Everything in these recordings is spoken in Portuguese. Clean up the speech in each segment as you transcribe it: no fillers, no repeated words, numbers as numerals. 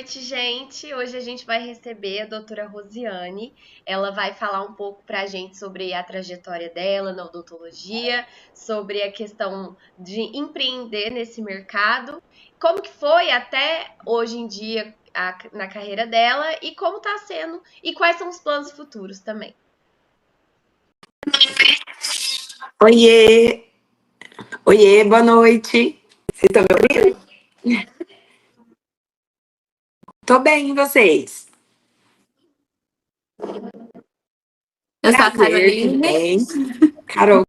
noite, gente. Hoje a gente vai receber a doutora Rosiane. Ela vai falar um pouco pra gente sobre a trajetória dela na odontologia, sobre a questão de empreender nesse mercado, como que foi até hoje em dia na carreira dela e como tá sendo e quais são os planos futuros também. Oiê, oiê, boa noite. Vocês estão me ouvindo? Tô bem, e vocês? Eu sou a Prazer, tudo Caroline. bem? Carol,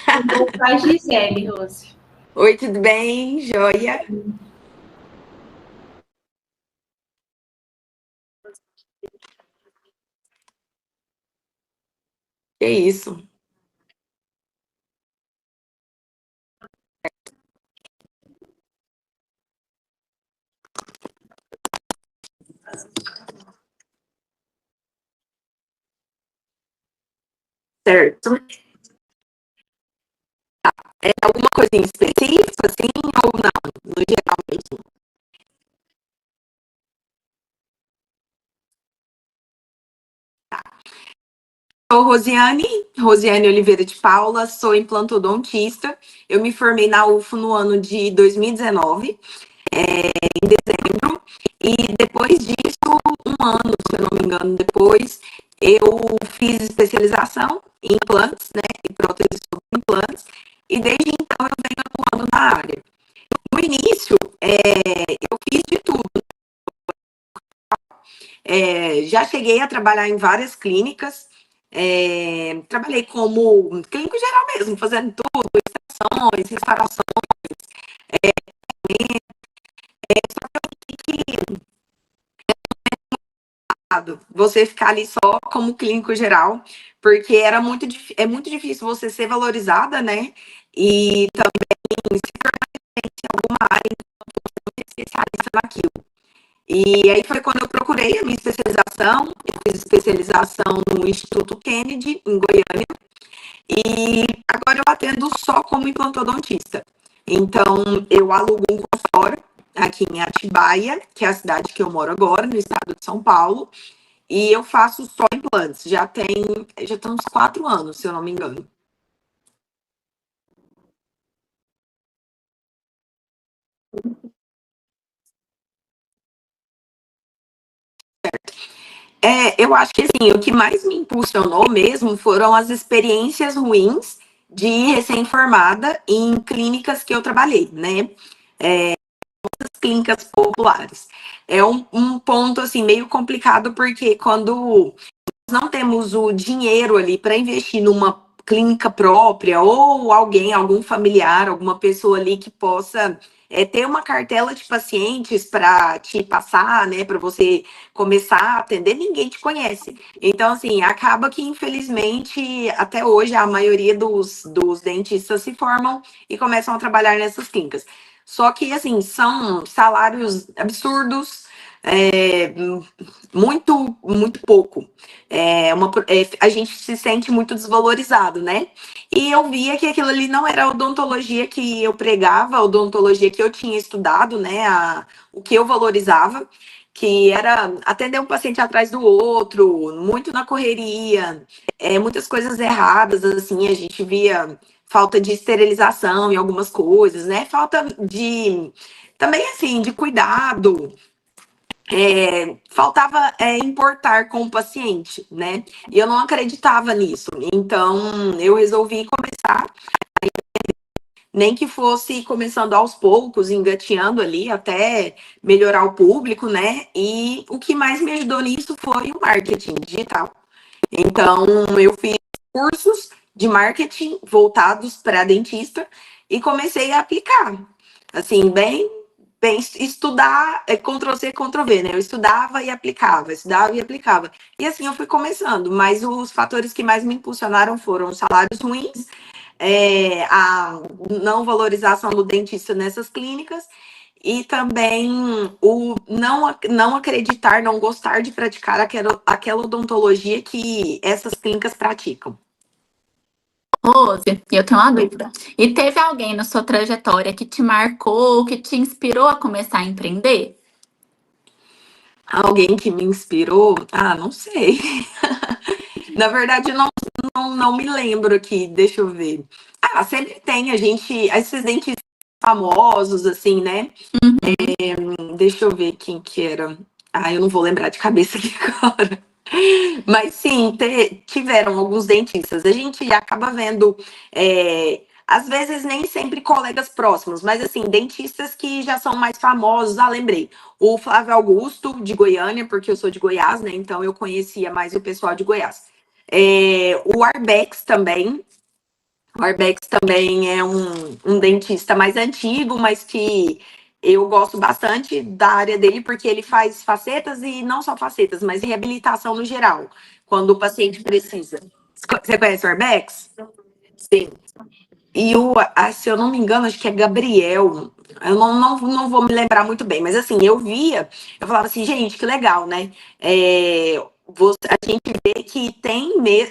Eu sou a Gisele, Rose. oi, tudo bem? Joia? Que isso? Certo. É alguma coisa em específico, assim, ou não? No geral mesmo. Sou Rosiane Oliveira de Paula, sou implantodontista. Eu me formei na UFO no ano de 2019, em dezembro, e depois disso, um ano, se eu não me engano, depois, eu fiz especialização em implantes, né, e próteses sobre implantes, e desde então eu venho atuando na área. No início, eu fiz de tudo. Já cheguei a trabalhar em várias clínicas, trabalhei como clínico geral mesmo, fazendo tudo, extrações, restaurações, você ficar ali só como clínico geral, porque é muito difícil você ser valorizada, né? E também se tornar em alguma área especialista naquilo. E aí foi quando eu procurei a minha especialização, eu fiz especialização no Instituto Kennedy, em Goiânia, e agora eu atendo só como implantodontista. Então, eu alugo um consultório aqui em Atibaia, que é a cidade que eu moro agora, no estado de São Paulo, e eu faço só implantes. Já tem uns 4 anos, se eu não me engano. Eu acho que assim, o que mais me impulsionou mesmo foram as experiências ruins de recém-formada em clínicas que eu trabalhei, né? Clínicas populares. É um ponto assim meio complicado porque quando não temos o dinheiro ali para investir numa clínica própria ou alguém, algum familiar, alguma pessoa ali que possa ter uma cartela de pacientes para te passar, né, para você começar a atender, ninguém te conhece. Então, assim, acaba que, infelizmente, até hoje, a maioria dos dentistas se formam e começam a trabalhar nessas clínicas. Só que, assim, são salários absurdos, é, muito, muito pouco. A gente se sente muito desvalorizado, né? E eu via que aquilo ali não era a odontologia que eu pregava, a odontologia que eu tinha estudado, né? O que eu valorizava, que era atender um paciente atrás do outro, muito na correria, muitas coisas erradas, assim, a gente via falta de esterilização em algumas coisas, né? Falta de também assim de cuidado, faltava importar com o paciente, né? E eu não acreditava nisso. Então, eu resolvi começar, nem que fosse começando aos poucos, engateando ali, até melhorar o público, né? E o que mais me ajudou nisso foi o marketing digital. Então, eu fiz cursos de marketing voltados para dentista e comecei a aplicar. Assim, bem estudar, Ctrl+C, Ctrl+V, né? Eu estudava e aplicava, estudava e aplicava. E assim eu fui começando, mas os fatores que mais me impulsionaram foram os salários ruins, a não valorização do dentista nessas clínicas e também o não acreditar, não gostar de praticar aquela odontologia que essas clínicas praticam. Rose, eu tenho uma dúvida. E teve alguém na sua trajetória que te marcou, que te inspirou a começar a empreender? Alguém que me inspirou? Ah, não sei. Na verdade, não me lembro aqui, deixa eu ver. Ah, sempre tem, esses dentistas famosos, assim, né? Deixa eu ver quem que era. Ah, eu não vou lembrar de cabeça aqui agora. Mas sim, tiveram alguns dentistas. A gente acaba vendo, às vezes nem sempre colegas próximos, mas assim, dentistas que já são mais famosos. Ah, lembrei. O Flávio Augusto, de Goiânia, porque eu sou de Goiás, né? Então eu conhecia mais o pessoal de Goiás. O Arbex também. O Arbex também é um dentista mais antigo, mas que eu gosto bastante da área dele, porque ele faz facetas e não só facetas, mas reabilitação no geral, quando o paciente precisa. Você conhece o Arbex? Sim. E se eu não me engano, acho que é Gabriel. Eu não vou me lembrar muito bem, mas assim, eu falava assim, gente, que legal, né? A gente vê que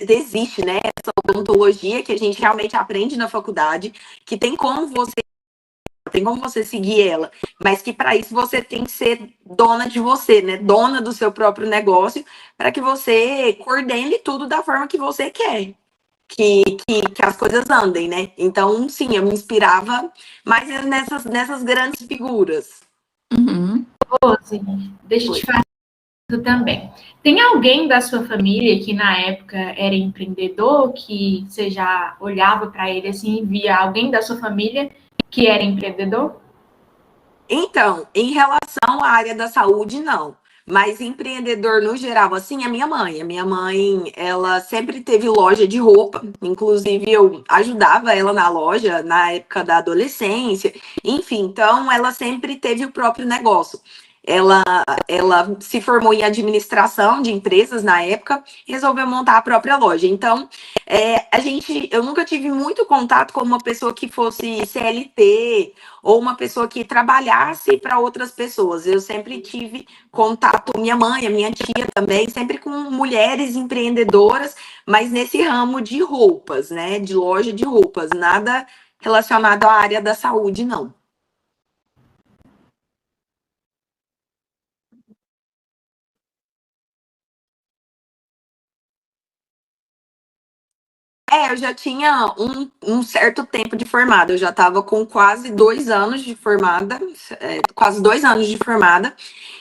existe, né, essa odontologia que a gente realmente aprende na faculdade, que tem como você seguir ela, mas que para isso você tem que ser dona de você, né? Dona do seu próprio negócio, para que você coordene tudo da forma que você quer que as coisas andem, né? Então, sim, eu me inspirava mais nessas grandes figuras. Uhum. Rose, deixa eu te fazer também. Tem alguém da sua família que na época era empreendedor, que você já olhava para ele assim e via alguém da sua família que era empreendedor? Então, em relação à área da saúde, não. Mas empreendedor no geral, assim, a minha mãe. A minha mãe, ela sempre teve loja de roupa. Inclusive, eu ajudava ela na loja na época da adolescência. Enfim, então ela sempre teve o próprio negócio. Ela, ela se formou em administração de empresas na época, e resolveu montar a própria loja. Então, eu nunca tive muito contato com uma pessoa que fosse CLT ou uma pessoa que trabalhasse para outras pessoas. Eu sempre tive contato, minha mãe, a minha tia também, sempre com mulheres empreendedoras, mas nesse ramo de roupas, né? De loja de roupas, nada relacionado à área da saúde, não. Eu já tinha um certo tempo de formada, eu já estava com quase 2 anos de formada, quase 2 anos de formada,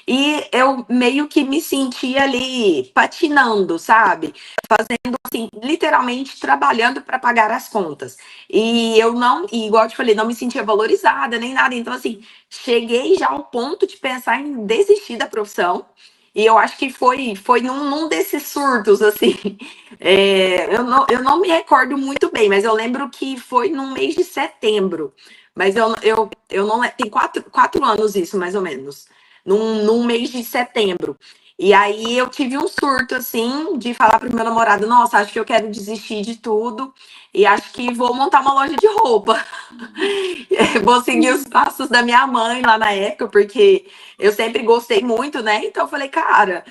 e eu meio que me sentia ali patinando, sabe? Fazendo assim, literalmente trabalhando para pagar as contas. E eu não, e igual eu te falei, não me sentia valorizada nem nada. Então, assim, cheguei já ao ponto de pensar em desistir da profissão. E eu acho que foi num desses surtos, assim. Eu não me recordo muito bem, mas eu lembro que foi no mês de setembro. Mas eu não. Tem 4 anos isso, mais ou menos. Num mês de setembro. E aí eu tive um surto, assim, de falar pro meu namorado: nossa, acho que eu quero desistir de tudo e acho que vou montar uma loja de roupa. Vou seguir os passos da minha mãe lá na época, porque eu sempre gostei muito, né? Então eu falei, cara,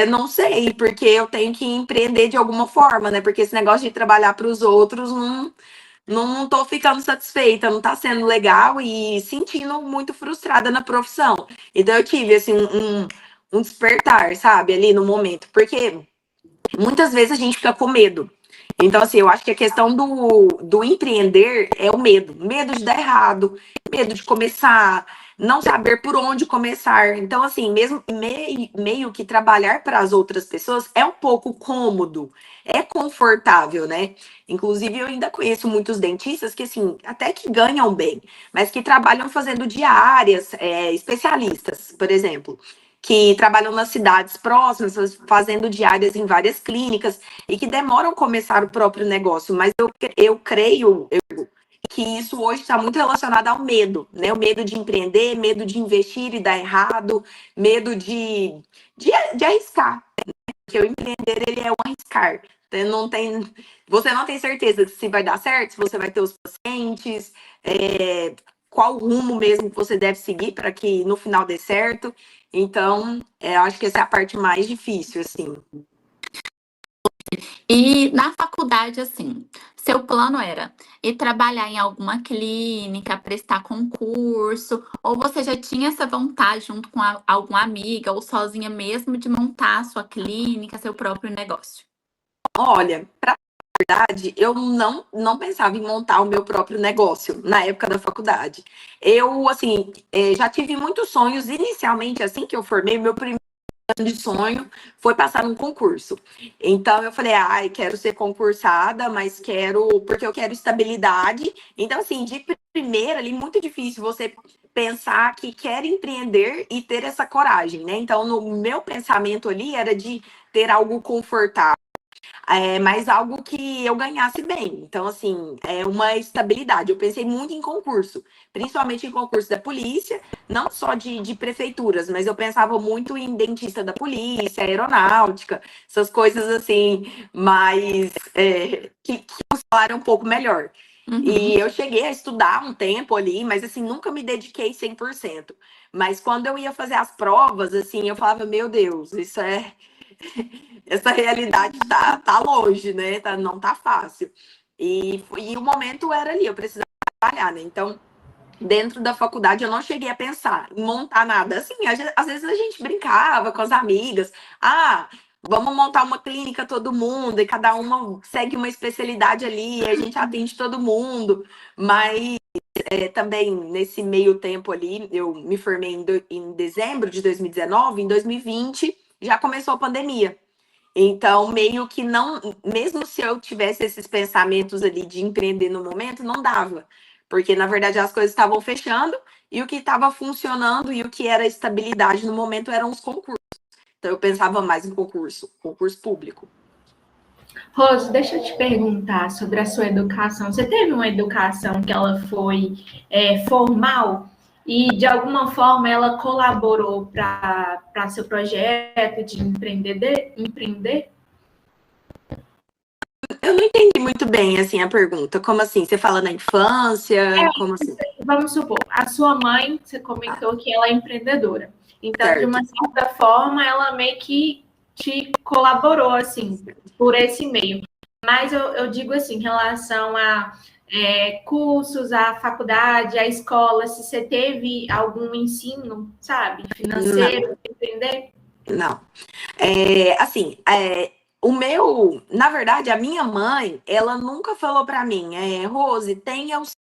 não sei, porque eu tenho que empreender de alguma forma, né? Porque esse negócio de trabalhar para os outros não tô ficando satisfeita, não tá sendo legal e sentindo muito frustrada na profissão. Então eu tive, assim, um despertar, sabe, ali no momento. Porque muitas vezes a gente fica com medo. Então, assim, eu acho que a questão do empreender é o medo. Medo de dar errado, medo de começar, não saber por onde começar. Então, assim, mesmo meio que trabalhar para as outras pessoas é um pouco cômodo, é confortável, né? Inclusive, eu ainda conheço muitos dentistas que, assim, até que ganham bem, mas que trabalham fazendo diárias, especialistas, por exemplo, que trabalham nas cidades próximas, fazendo diárias em várias clínicas e que demoram a começar o próprio negócio. Mas eu creio que isso hoje está muito relacionado ao medo, né? O medo de empreender, medo de investir e dar errado, medo de arriscar. Porque o empreender, ele é um arriscar. Você não tem certeza se vai dar certo, se você vai ter os pacientes, qual rumo mesmo que você deve seguir para que no final dê certo. Então, eu acho que essa é a parte mais difícil, assim. E na faculdade, assim, seu plano era ir trabalhar em alguma clínica, prestar concurso, ou você já tinha essa vontade junto com alguma amiga ou sozinha mesmo de montar a sua clínica, seu próprio negócio? Olha, pra verdade, eu não pensava em montar o meu próprio negócio na época da faculdade. Eu, assim, já tive muitos sonhos. Inicialmente, assim que eu formei, meu primeiro de sonho foi passar num concurso. Então eu falei, ai, quero ser concursada, mas quero, porque eu quero estabilidade. Então, assim, de primeira ali, muito difícil você pensar que quer empreender e ter essa coragem, né? Então, no meu pensamento ali era de ter algo confortável, mas algo que eu ganhasse bem. Então, assim, é uma estabilidade. Eu pensei muito em concurso, principalmente em concurso da polícia, não só de prefeituras, mas eu pensava muito em dentista da polícia, aeronáutica, essas coisas assim, mas que o salário é um pouco melhor. E eu cheguei a estudar um tempo ali, mas assim, nunca me dediquei 100%. Mas quando eu ia fazer as provas, assim, eu falava, meu Deus, essa realidade tá longe, né? Não tá fácil. E o momento era ali, eu precisava trabalhar, né? Então, dentro da faculdade, eu não cheguei a pensar em montar nada. Assim, às vezes a gente brincava com as amigas. Ah, vamos montar uma clínica todo mundo, e cada uma segue uma especialidade ali, e a gente atende todo mundo. Mas também, nesse meio tempo ali, eu me formei em dezembro de 2019, em 2020 já começou a pandemia. Então, meio que não, mesmo se eu tivesse esses pensamentos ali de empreender no momento, não dava. Porque, na verdade, as coisas estavam fechando e o que estava funcionando e o que era estabilidade no momento eram os concursos. Então, eu pensava mais em concurso público. Rose, deixa eu te perguntar sobre a sua educação. Você teve uma educação que ela foi formal e, de alguma forma, ela colaborou para seu projeto de empreender? Eu não entendi muito bem, assim, a pergunta. Como assim? Você fala na infância? Como assim? Vamos supor, a sua mãe, você comentou que ela é empreendedora. Então, de Certo. uma certa forma, ela meio que te colaborou, assim, por esse meio. Mas eu digo assim, em relação a cursos, a faculdade, a escola, se você teve algum ensino, sabe, financeiro, entender? Não. Assim, na verdade, a minha mãe, ela nunca falou para mim, Rose, tenha o seu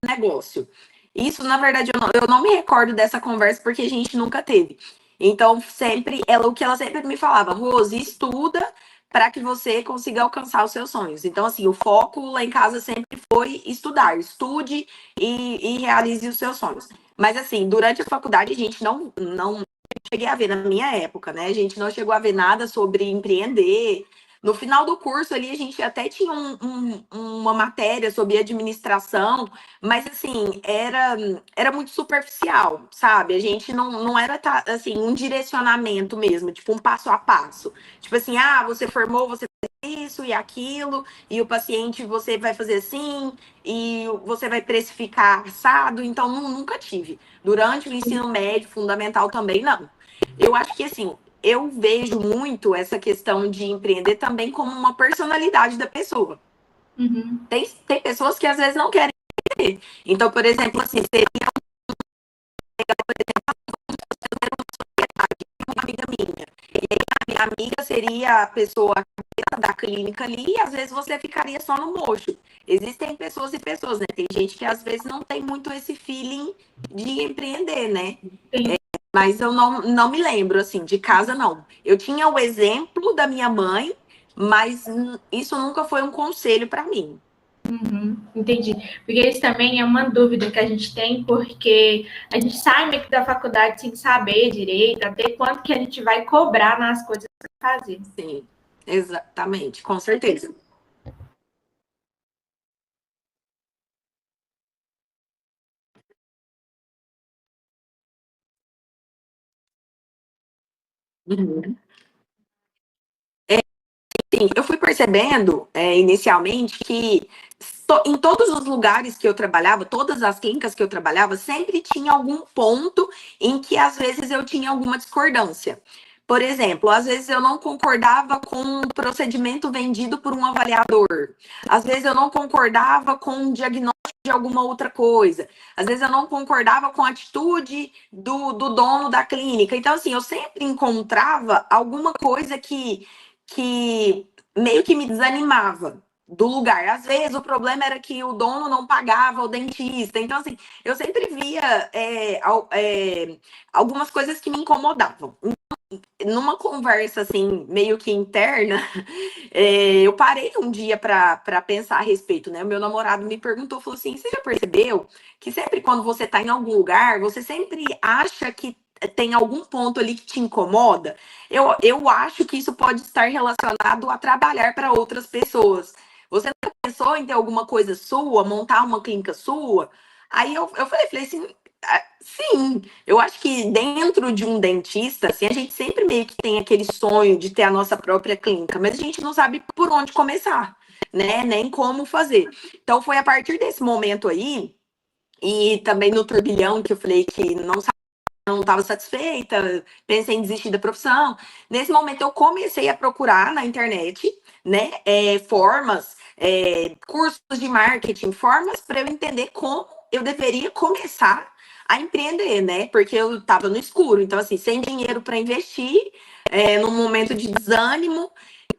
negócio. Isso, na verdade, eu não me recordo dessa conversa porque a gente nunca teve. Então, o que ela sempre me falava, Rose, estuda para que você consiga alcançar os seus sonhos. Então, assim, o foco lá em casa sempre foi estudar, estude e realize os seus sonhos. Mas, assim, durante a faculdade, a gente não cheguei a ver na minha época, né? A gente não chegou a ver nada sobre empreender. No final do curso ali, a gente até tinha uma matéria sobre administração, mas assim, era muito superficial, sabe? A gente não era assim, um direcionamento mesmo, tipo um passo a passo. Tipo assim, você formou, você faz isso e aquilo, e o paciente você vai fazer assim, e você vai precificar assado, então nunca tive. Durante o ensino médio, fundamental também, não. Eu acho que assim, eu vejo muito essa questão de empreender também como uma personalidade da pessoa. Uhum. Tem pessoas que às vezes não querem empreender. Então, por exemplo, assim, seria uma amiga minha. E aí, a minha amiga seria a pessoa da clínica ali, e às vezes você ficaria só no mocho. Existem pessoas e pessoas, né? Tem gente que às vezes não tem muito esse feeling de empreender, né? Mas eu não me lembro, assim, de casa, não. Eu tinha o exemplo da minha mãe, mas isso nunca foi um conselho para mim. Entendi. Porque isso também é uma dúvida que a gente tem, porque a gente sai meio que da faculdade sem saber direito, até quanto que a gente vai cobrar nas coisas para fazer. Sim, exatamente, com certeza. Uhum. Sim, eu fui percebendo inicialmente que em todos os lugares que eu trabalhava, todas as clínicas que eu trabalhava, sempre tinha algum ponto em que às vezes eu tinha alguma discordância. Por exemplo, às vezes eu não concordava com um procedimento vendido por um avaliador. Às vezes eu não concordava com um diagnóstico de alguma outra coisa. Às vezes eu não concordava com a atitude do dono da clínica. Então, assim, eu sempre encontrava alguma coisa que meio que me desanimava do lugar. Às vezes o problema era que o dono não pagava o dentista. Então, assim, eu sempre via algumas coisas que me incomodavam. Numa conversa, assim, meio que interna, eu parei um dia para pensar a respeito, né? O meu namorado me perguntou, falou assim, você já percebeu que sempre quando você está em algum lugar, você sempre acha que tem algum ponto ali que te incomoda? Eu acho que isso pode estar relacionado a trabalhar para outras pessoas. Você nunca pensou em ter alguma coisa sua, montar uma clínica sua? Aí eu falei assim, sim, eu acho que dentro de um dentista, assim, a gente sempre meio que tem aquele sonho de ter a nossa própria clínica, mas a gente não sabe por onde começar, né? Nem como fazer. Então foi a partir desse momento aí, e também no turbilhão que eu falei que não estava satisfeita, pensei em desistir da profissão. Nesse momento eu comecei a procurar na internet, né, formas, cursos de marketing, formas para eu entender como eu deveria começar a empreender, né? Porque eu estava no escuro, então assim, sem dinheiro para investir, num momento de desânimo,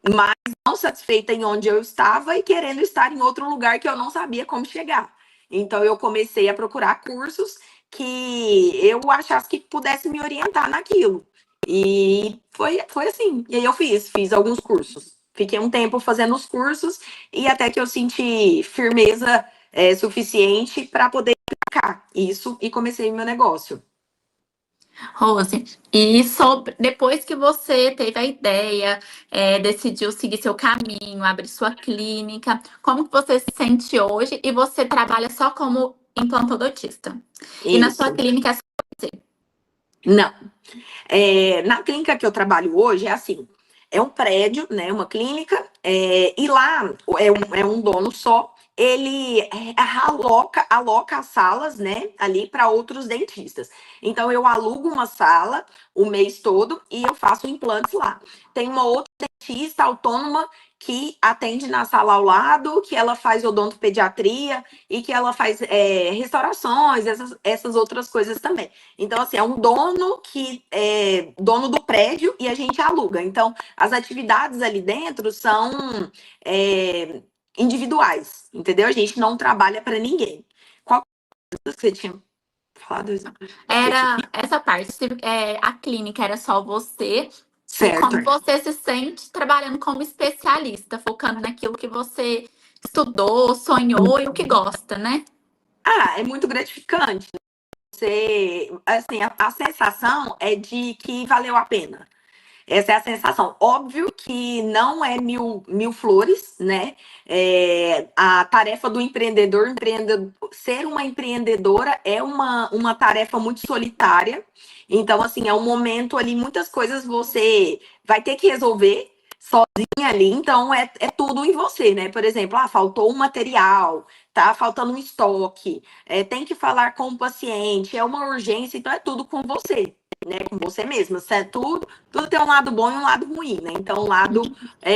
mas não satisfeita em onde eu estava e querendo estar em outro lugar que eu não sabia como chegar. Então eu comecei a procurar cursos que eu achasse que pudesse me orientar naquilo. E foi assim. E aí eu fiz alguns cursos. Fiquei um tempo fazendo os cursos e até que eu senti firmeza suficiente para poder aplicar isso e comecei meu negócio. Rose, e sobre, depois que você teve a ideia, decidiu seguir seu caminho, abrir sua clínica, como que você se sente hoje e você trabalha só como implantodontista? E na sua Isso. clínica é só você? Não. Na clínica que eu trabalho hoje é assim, é um prédio, né, uma clínica, e lá é um dono só, ele aloca as salas, né, ali para outros dentistas. Então eu alugo uma sala o mês todo e eu faço implantes lá. Tem uma outra dentista autônoma que atende na sala ao lado, que ela faz odontopediatria e que ela faz restaurações, essas outras coisas também. Então, assim, é um dono que é dono do prédio e a gente aluga. Então, as atividades ali dentro são individuais, entendeu? A gente não trabalha para ninguém. Qual que você tinha falado? Era essa parte, a clínica era só você, e Certo. como você se sente trabalhando como especialista, focando naquilo que você estudou, sonhou e o que gosta, né? É muito gratificante. Você, assim, a sensação é de que valeu a pena. Essa é a sensação. Óbvio que não é mil flores, né? A tarefa do empreendedor, ser uma empreendedora é uma tarefa muito solitária. Então, assim, é um momento ali, muitas coisas você vai ter que resolver sozinha ali. Então, é tudo em você, né? Por exemplo, faltou um material, tá faltando um estoque, tem que falar com o paciente, é uma urgência, então é tudo com você. Né, com você mesma, tudo tem um lado bom e um lado ruim, né? Então, o lado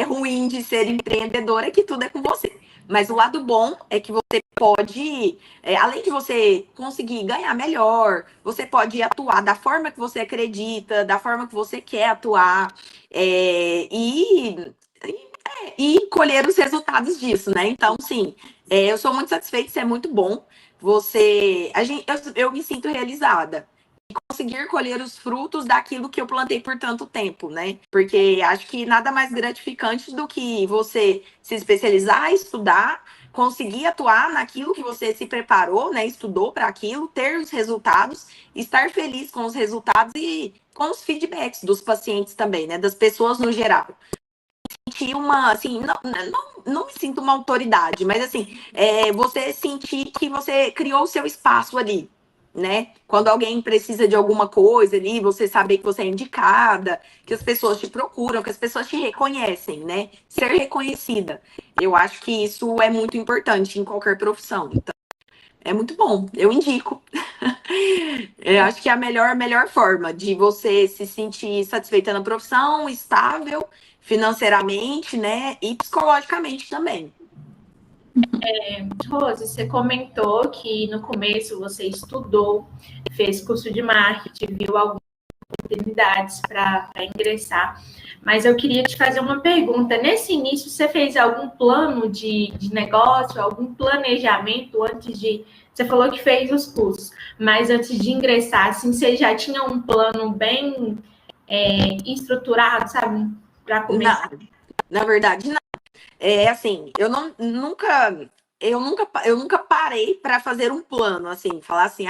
ruim de ser empreendedora é que tudo é com você. Mas o lado bom é que você pode, além de você conseguir ganhar melhor, você pode atuar da forma que você acredita, da forma que você quer atuar, e colher os resultados disso, né? Então, sim, eu sou muito satisfeita, isso é muito bom. Eu me sinto realizada conseguir colher os frutos daquilo que eu plantei por tanto tempo, né? Porque acho que nada mais gratificante do que você se especializar, estudar, conseguir atuar naquilo que você se preparou, né? Estudou para aquilo, ter os resultados, estar feliz com os resultados e com os feedbacks dos pacientes também, né? Das pessoas no geral. Sentir assim, não me sinto uma autoridade, mas assim, você sentir que você criou o seu espaço ali, né? Quando alguém precisa de alguma coisa ali, você saber que você é indicada, que as pessoas te procuram, que as pessoas te reconhecem, né? Ser reconhecida. Eu acho que isso é muito importante em qualquer profissão. Então, é muito bom. Eu indico. Eu acho que é a melhor forma de você se sentir satisfeita na profissão, estável financeiramente, né? E psicologicamente também. Rose, você comentou que no começo você estudou, fez curso de marketing, viu algumas oportunidades para ingressar, mas eu queria te fazer uma pergunta. Nesse início, você fez algum plano de negócio, algum planejamento antes de. Você falou que fez os cursos, mas antes de ingressar, assim, você já tinha um plano bem estruturado, sabe, para começar? Na verdade, não. É assim, eu nunca parei para fazer um plano, assim, falar assim,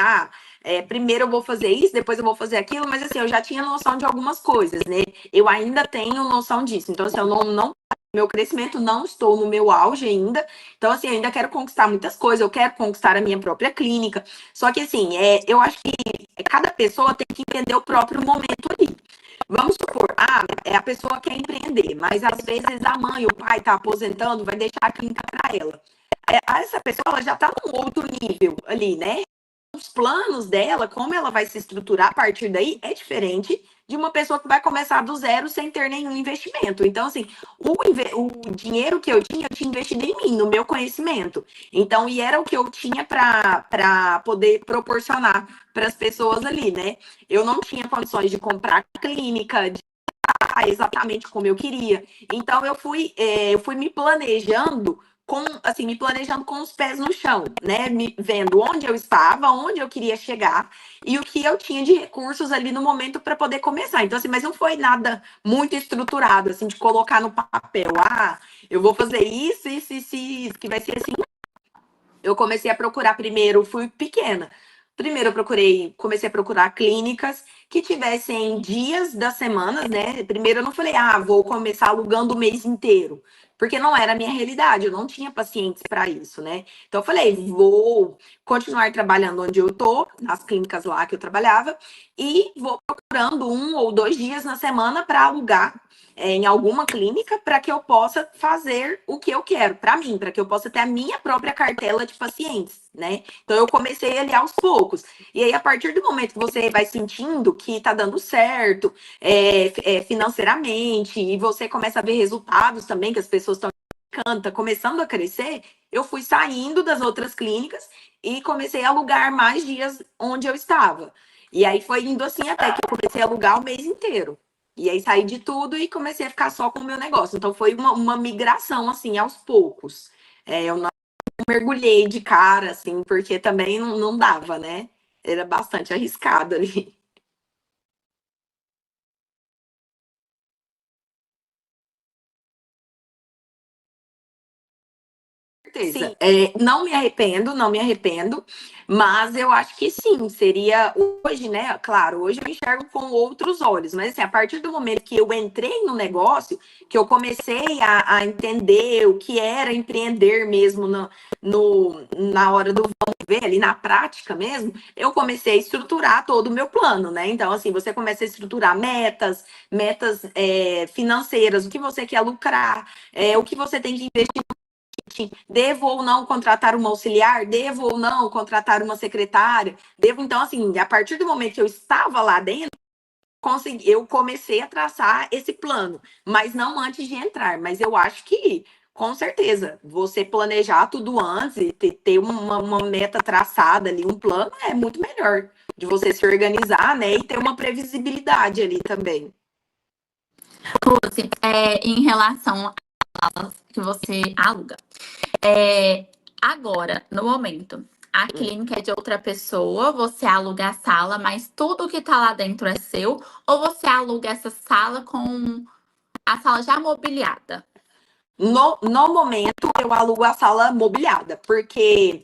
primeiro eu vou fazer isso, depois eu vou fazer aquilo, mas assim, eu já tinha noção de algumas coisas, né? Eu ainda tenho noção disso. Então, assim, eu não meu crescimento não estou no meu auge ainda. Então, assim, eu ainda quero conquistar muitas coisas, eu quero conquistar a minha própria clínica. Só que, assim, eu acho que cada pessoa tem que entender o próprio momento ali. Vamos supor, a pessoa quer empreender, mas às vezes a mãe, o pai está aposentando, vai deixar a clínica para ela. Essa pessoa ela já está num outro nível ali, né? Os planos dela, como ela vai se estruturar a partir daí, é diferente de uma pessoa que vai começar do zero sem ter nenhum investimento. Então, assim, o dinheiro que eu tinha investido em mim, no meu conhecimento. Então, e era o que eu tinha para poder proporcionar para as pessoas ali, né? Eu não tinha condições de comprar clínica, de exatamente como eu queria. Então, eu fui me planejando com os pés no chão, né? Vendo onde eu estava, onde eu queria chegar e o que eu tinha de recursos ali no momento para poder começar. Então, assim, mas não foi nada muito estruturado, assim, de colocar no papel, eu vou fazer isso, que vai ser assim. Eu comecei a procurar primeiro, fui pequena. Primeiro eu comecei a procurar clínicas que tivessem dias das semanas, né? Primeiro eu não falei, vou começar alugando o mês inteiro, porque não era a minha realidade, eu não tinha pacientes para isso, né? Então eu falei, vou continuar trabalhando onde eu tô, nas clínicas lá que eu trabalhava, e vou procurando 1 ou 2 dias na semana para alugar em alguma clínica para que eu possa fazer o que eu quero para mim, para que eu possa ter a minha própria cartela de pacientes, né? Então eu comecei ali aos poucos. E aí, a partir do momento que você vai sentindo que tá dando certo financeiramente, e você começa a ver resultados também, que as pessoas estão tá começando a crescer, eu fui saindo das outras clínicas e comecei a alugar mais dias onde eu estava. E aí foi indo assim até que eu comecei a alugar o mês inteiro. E aí saí de tudo e comecei a ficar só com o meu negócio. Então foi uma migração, assim, aos poucos. Eu não mergulhei de cara, assim, porque também não dava, né? Era bastante arriscado ali. Certeza. Sim. Não me arrependo, mas eu acho que sim, seria hoje, né? Claro, hoje eu enxergo com outros olhos, mas assim, a partir do momento que eu entrei no negócio, que eu comecei a entender o que era empreender mesmo na hora do vamos ver, ali na prática mesmo, eu comecei a estruturar todo o meu plano, né? Então, assim, você começa a estruturar metas financeiras, o que você quer lucrar, o que você tem que investir. Devo ou não contratar uma auxiliar? Devo ou não contratar uma secretária? Devo, então, assim, a partir do momento que eu estava lá dentro, eu comecei a traçar esse plano, mas não antes de entrar. Mas eu acho que, com certeza, você planejar tudo antes e ter uma meta traçada ali, um plano, é muito melhor de você se organizar, né? E ter uma previsibilidade ali também. Rose, em relação às que você aluga, agora, no momento, a clínica é de outra pessoa, você aluga a sala, mas tudo que tá lá dentro é seu, ou você aluga essa sala com a sala já mobiliada? No momento, eu alugo a sala mobiliada, porque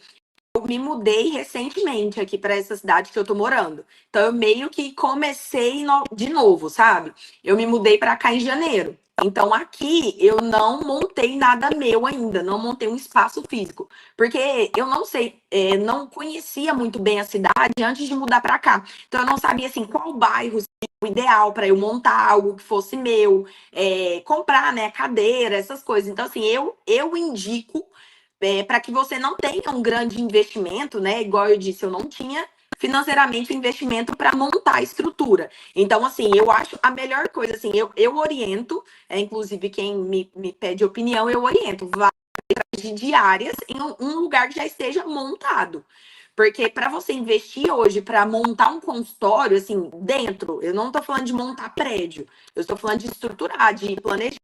eu me mudei recentemente aqui para essa cidade que eu tô morando. Então, eu meio que comecei de novo, sabe? Eu me mudei para cá em janeiro. Então, aqui eu não montei nada meu ainda, não montei um espaço físico, porque eu não sei, não conhecia muito bem a cidade antes de mudar para cá. Então, eu não sabia assim qual bairro seria o ideal para eu montar algo que fosse meu, comprar, né, cadeira, essas coisas. Então, assim, eu indico para que você não tenha um grande investimento, né? Igual eu disse, eu não tinha financeiramente o investimento para montar a estrutura. Então, assim, eu acho a melhor coisa, assim, eu oriento, inclusive quem me pede opinião, eu oriento, vai de diárias em um lugar que já esteja montado. Porque para você investir hoje para montar um consultório, assim, dentro, eu não estou falando de montar prédio, eu estou falando de estruturar, de planejar,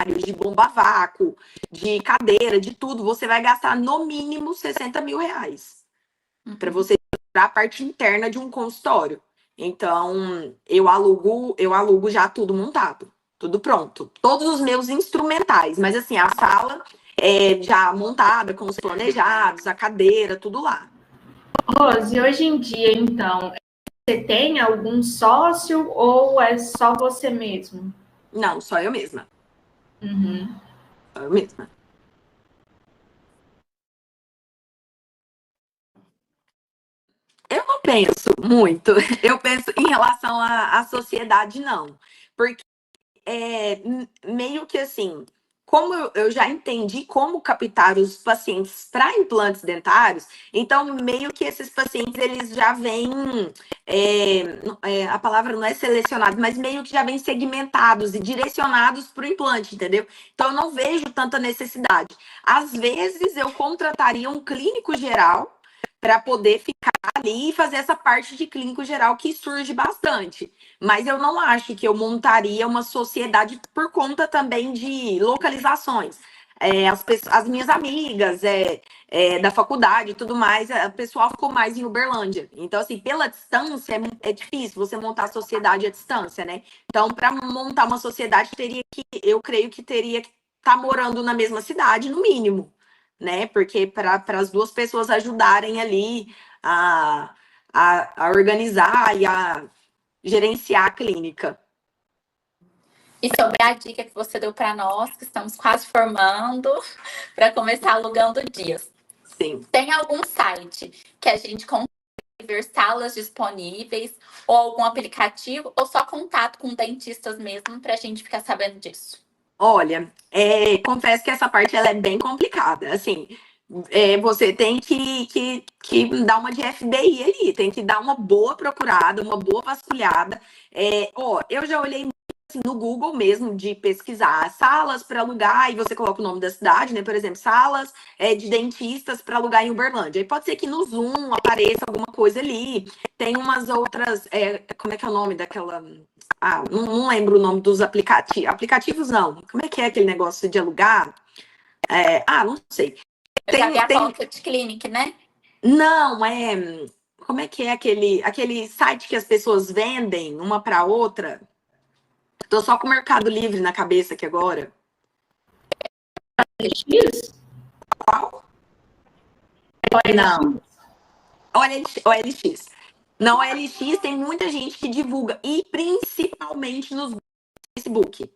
de bomba a vácuo, de cadeira, de tudo, você vai gastar no mínimo 60 mil reais para você estruturar a parte interna de um consultório. Então, eu alugo já tudo montado, tudo pronto. Todos os meus instrumentais, mas assim, a sala já montada, com os planejados, a cadeira, tudo lá. Rose, hoje em dia, então, você tem algum sócio ou é só você mesmo? Não, só eu mesma. Uhum. Só eu mesma. Eu não penso muito, eu penso em relação à sociedade, não. Porque meio que assim, como eu já entendi como captar os pacientes para implantes dentários, então meio que esses pacientes eles já vêm, a palavra não é selecionado, mas meio que já vêm segmentados e direcionados para o implante, entendeu? Então eu não vejo tanta necessidade. Às vezes eu contrataria um clínico geral para poder ficar ali e fazer essa parte de clínico geral que surge bastante. Mas eu não acho que eu montaria uma sociedade por conta também de localizações. As minhas amigas da faculdade e tudo mais, o pessoal ficou mais em Uberlândia. Então, assim, pela distância, é difícil você montar a sociedade à distância, né? Então, para montar uma sociedade, eu creio que teria que estar morando na mesma cidade, no mínimo, né? Porque para as duas pessoas ajudarem ali a organizar e a gerenciar a clínica. E sobre a dica que você deu para nós, que estamos quase formando, para começar alugando dias. Sim. Tem algum site que a gente consegue ver salas disponíveis, ou algum aplicativo, ou só contato com dentistas mesmo, para a gente ficar sabendo disso? Olha, confesso que essa parte ela é bem complicada. Assim, você tem que dar uma de FBI ali, tem que dar uma boa procurada, uma boa vasculhada. Eu já olhei assim, no Google mesmo de pesquisar salas para alugar e você coloca o nome da cidade, né? Por exemplo, salas de dentistas para alugar em Uberlândia. Aí pode ser que no Zoom apareça alguma coisa ali. Tem umas outras, como é que é o nome daquela? Ah, não lembro o nome dos aplicativos. Aplicativos não. Como é que é aquele negócio de alugar? Não sei. Eu já vi a Pocket Clinic, né? Não, como é que é aquele site que as pessoas vendem uma para outra? Tô só com o Mercado Livre na cabeça aqui agora. OLX? Qual? Não. OLX. Não, OLX tem muita gente que divulga, e principalmente nos Facebook.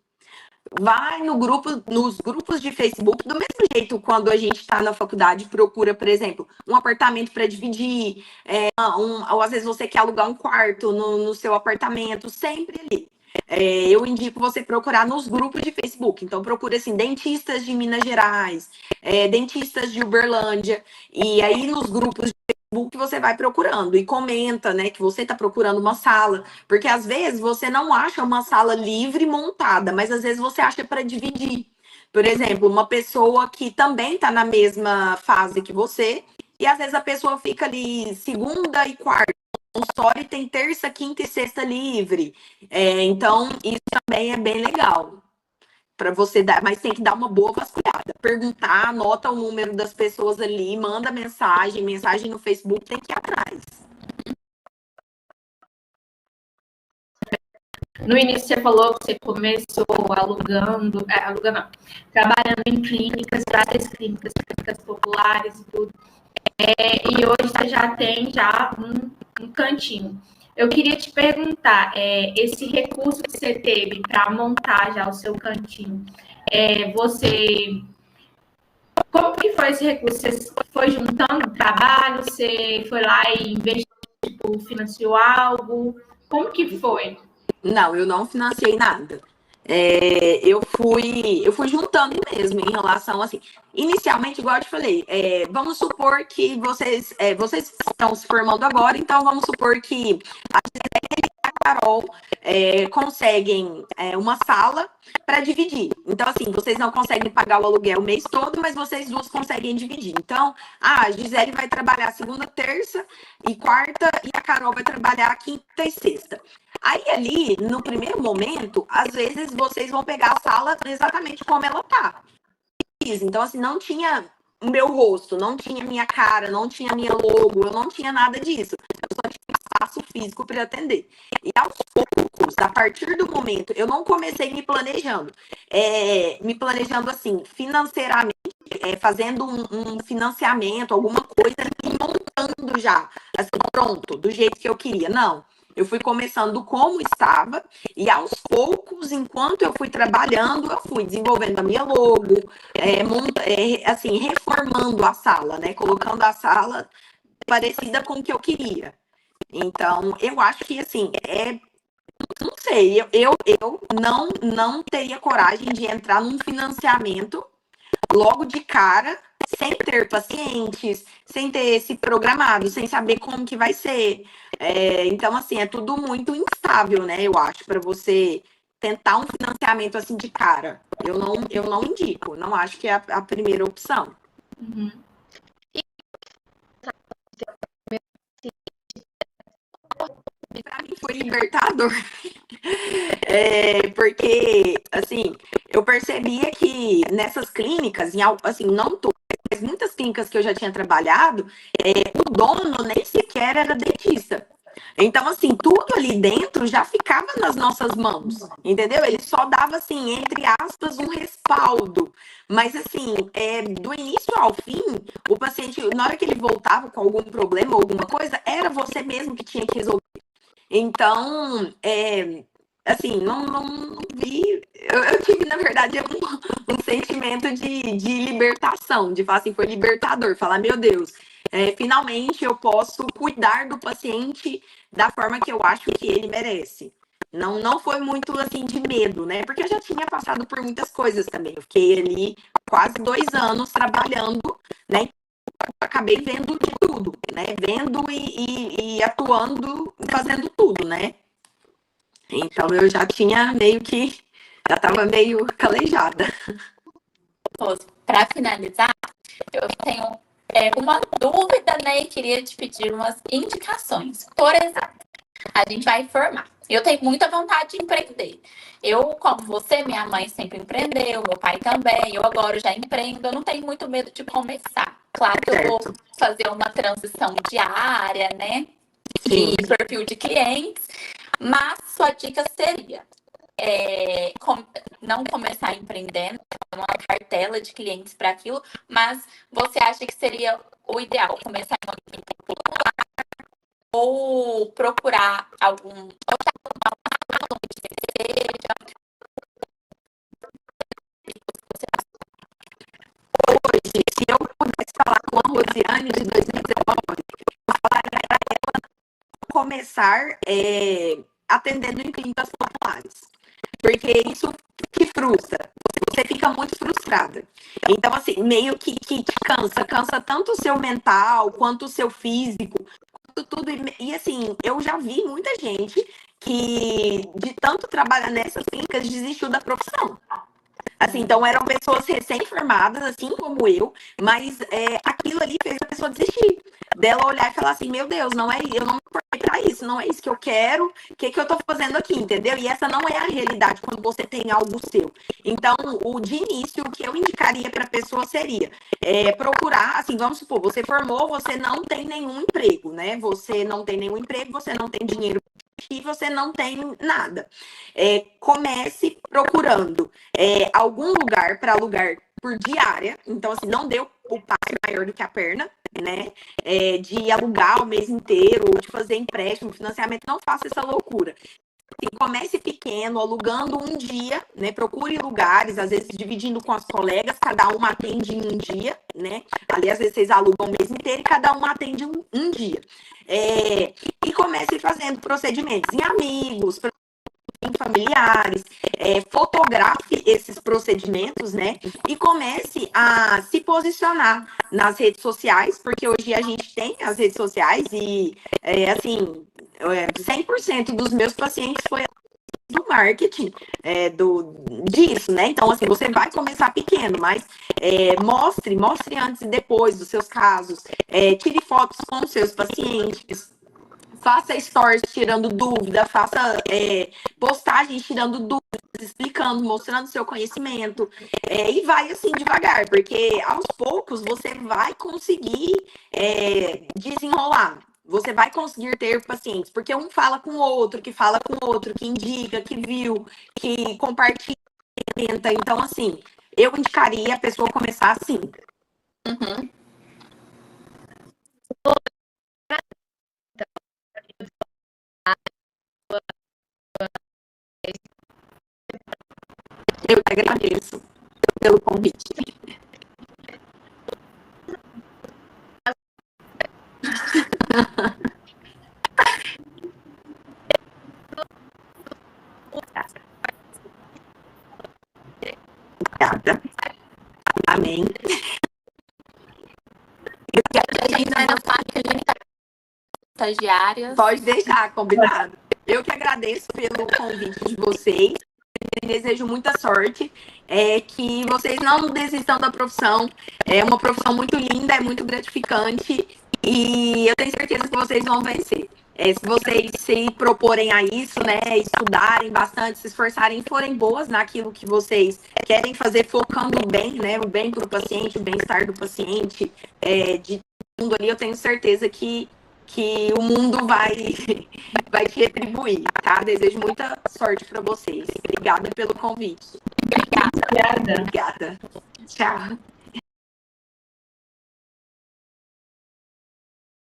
Vai nos grupos de Facebook, do mesmo jeito quando a gente está na faculdade, procura, por exemplo, um apartamento para dividir, ou às vezes você quer alugar um quarto no seu apartamento, sempre ali. Eu indico você procurar nos grupos de Facebook. Então, procura assim, dentistas de Minas Gerais, dentistas de Uberlândia, e aí nos grupos de Facebook você vai procurando e comenta, né, que você está procurando uma sala, porque às vezes você não acha uma sala livre montada, mas às vezes você acha para dividir. Por exemplo, uma pessoa que também está na mesma fase que você, e às vezes a pessoa fica ali segunda e quarta, consultório tem terça, quinta e sexta livre. Então, isso também é bem legal para você dar, mas tem que dar uma boa vasculhada. Perguntar, anota o número das pessoas ali, manda mensagem no Facebook, tem que ir atrás. No início você falou que você começou alugando não, trabalhando em clínicas, várias clínicas populares e tudo. E hoje você já tem um cantinho. Eu queria te perguntar, esse recurso que você teve para montar já o seu cantinho, como que foi esse recurso? Você foi juntando trabalho? Você foi lá e investiu, financiou algo? Como que foi? Não, eu não financiei nada. eu fui juntando mesmo em relação assim. Inicialmente, igual eu te falei, vamos supor que vocês estão se formando agora, então vamos supor que a Carol conseguem uma sala para dividir. Então, assim, vocês não conseguem pagar o aluguel o mês todo, mas vocês duas conseguem dividir. Então, a Gisele vai trabalhar segunda, terça e quarta, e a Carol vai trabalhar quinta e sexta. Aí, ali, no primeiro momento, às vezes vocês vão pegar a sala exatamente como ela tá. Então, assim, não tinha o meu rosto, não tinha minha cara, não tinha minha logo, eu não tinha nada disso. Eu só tinha espaço físico para atender. E aos poucos, a partir do momento, eu não comecei me planejando assim, financeiramente, fazendo um financiamento, alguma coisa, e montando já, assim, pronto, do jeito que eu queria. Não. Eu fui começando como estava e aos poucos, enquanto eu fui trabalhando, eu fui desenvolvendo a minha logo, assim, reformando a sala, né? Colocando a sala parecida com o que eu queria. Então, eu acho que, assim, não sei, eu não teria coragem de entrar num financiamento logo de cara, sem ter pacientes, sem ter se programado, sem saber como que vai ser. Então, assim, é tudo muito instável, né? Eu acho, para você tentar um financiamento assim de cara. Eu não indico, não acho que é a primeira opção. Uhum. Para mim foi libertador. Porque, assim, eu percebia que nessas clínicas, assim, não todas, mas muitas clínicas que eu já tinha trabalhado, o dono nem sequer era dentista. Então, assim, tudo ali dentro já ficava nas nossas mãos, entendeu? Ele só dava, assim, entre aspas, um respaldo. Mas, assim, do início ao fim, o paciente, na hora que ele voltava com algum problema ou alguma coisa, era você mesmo que tinha que resolver. Então, assim, não vi. Eu tive, na verdade, um sentimento de libertação, de falar assim, foi libertador, falar, meu Deus, finalmente eu posso cuidar do paciente da forma que eu acho que ele merece. Não foi muito assim de medo, né? Porque eu já tinha passado por muitas coisas também. Eu fiquei ali quase 2 anos trabalhando, né? Acabei vendo de tudo, né? Vendo e atuando, fazendo tudo, né? Então eu já estava meio calejada. Para finalizar, eu tenho uma dúvida, né? E queria te pedir umas indicações. Por exemplo, a gente vai formar. Eu tenho muita vontade de empreender. Eu, como você, minha mãe sempre empreendeu, meu pai também. Eu agora já empreendo. Eu não tenho muito medo de começar. Claro que eu vou fazer uma transição diária, né? De perfil de clientes. Mas sua dica seria não começar empreendendo, uma cartela de clientes para aquilo, mas você acha que seria o ideal começar em uma clínica popular ou procurar algum Hoje, se eu pudesse falar com a Rosiane de 2019, eu falaria para ela começar atendendo em clínicas populares. Porque isso te frustra. Você fica muito frustrada. Então, assim, meio que te cansa. Cansa tanto o seu mental, quanto o seu físico, quanto tudo. E assim, eu já vi muita gente que, de tanto trabalhar nessas clínicas, desistiu da profissão. Assim, então eram pessoas recém-formadas, assim como eu, mas aquilo ali fez a pessoa desistir. Dela olhar e falar assim, meu Deus, eu não me formei pra isso, não é isso que eu quero, o que eu tô fazendo aqui, entendeu? E essa não é a realidade quando você tem algo seu. Então, de início, o que eu indicaria pra pessoa seria procurar, assim, vamos supor, você formou, você não tem nenhum emprego, né? Você não tem nenhum emprego, você não tem dinheiro e você não tem nada. Comece procurando algum lugar para alugar por diária. Então, assim, não deu o passe maior do que a perna, né? De alugar o mês inteiro, ou de fazer empréstimo, financiamento. Não faça essa loucura. Assim, comece pequeno, alugando um dia, né? Procure lugares, às vezes dividindo com as colegas, cada uma atende em um dia, né? Ali, às vezes, vocês alugam o mês inteiro e cada uma atende um dia. E comece fazendo procedimentos em amigos, familiares, fotografe esses procedimentos, né? E comece a se posicionar nas redes sociais, porque hoje a gente tem as redes sociais e, assim, 100% dos meus pacientes foi do marketing disso, né? Então, assim, você vai começar pequeno, mas mostre antes e depois dos seus casos, tire fotos com os seus pacientes, faça stories tirando dúvida, faça postagens tirando dúvidas, explicando, mostrando seu conhecimento, e vai assim devagar, porque aos poucos você vai conseguir desenrolar. Você vai conseguir ter pacientes, porque um fala com o outro, que fala com o outro, que indica, que viu, que compartilha. Então, assim, eu indicaria a pessoa começar assim. Uhum. Eu que agradeço pelo convite. Obrigada. Amém. A gente vai na sua clínica estagiárias. Pode deixar, combinado. Eu que agradeço pelo convite de vocês. Desejo muita sorte, que vocês não desistam da profissão. É uma profissão muito linda, é muito gratificante e eu tenho certeza que vocês vão vencer. Se vocês se proporem a isso, né, estudarem bastante, se esforçarem e forem boas naquilo que vocês querem fazer, focando bem, né, o bem para o paciente, o bem-estar do paciente, de todo mundo ali, eu tenho certeza que o mundo vai te retribuir, tá? Desejo muita sorte para vocês. Obrigada pelo convite. Obrigada. Obrigada. Tchau.